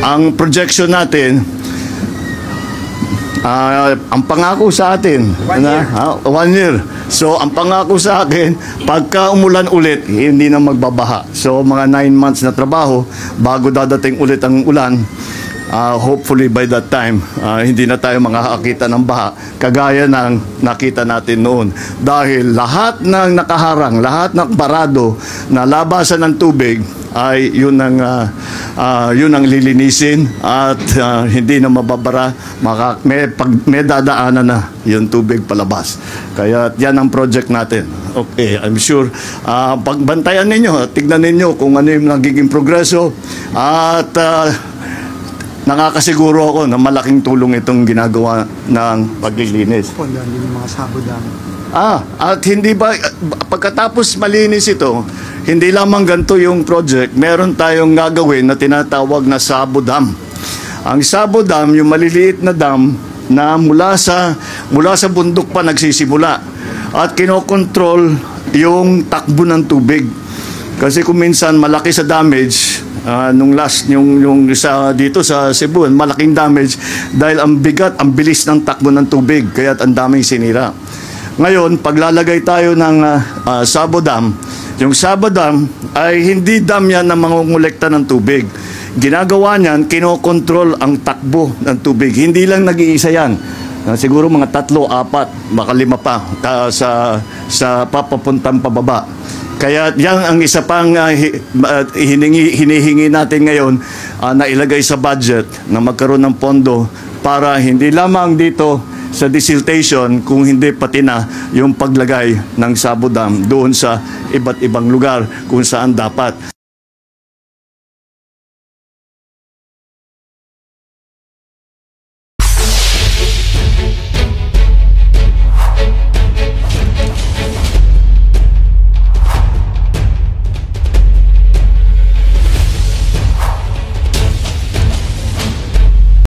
ang projection natin, ang pangako sa atin, 1 year. 1 year. So, ang pangako sa akin, pagka umulan ulit, hindi na magbabaha. So, mga 9 months na trabaho, bago dadating ulit ang ulan, hopefully by that time, hindi na tayo makakakita ng baha, kagaya ng nakita natin noon. Dahil lahat ng nakaharang, lahat ng parado na labasan ng tubig, ay yun ang lilinisin at hindi na mababara, may dadaanan na yung tubig palabas. Kaya yan ang project natin. Okay, I'm sure pagbantayan ninyo, tignan ninyo kung ano yung nagiging progreso at nakakasiguro ako na malaking tulong itong ginagawa ng paglilinis. Yung mga sabodam. At hindi ba, pagkatapos malinis ito, hindi lamang ganito yung project, meron tayong gagawin na tinatawag na Sabo Dam. Ang Sabo Dam, yung maliliit na dam na mula sa bundok pa nagsisimula at kinokontrol yung takbo ng tubig. Kasi kung minsan malaki sa damage, nung last yung dito sa Cebu, malaking damage dahil ang bigat, ang bilis ng takbo ng tubig, kaya ang daming sinira. Ngayon, paglalagay tayo ng Sabo Dam, yung Sabo Dam ay hindi dam yan na mangungulekta ng tubig. Ginagawa niyan, kinokontrol ang takbo ng tubig. Hindi lang nag-iisa yan. Siguro mga 3, 4, baka 5 pa sa papapuntang pababa. Kaya yan ang isa pang hinihingi natin ngayon na ilagay sa budget na magkaroon ng pondo para hindi lamang dito sa desiltation, kung hindi pati na yung paglagay ng Sabo Dam doon sa iba't ibang lugar kung saan dapat.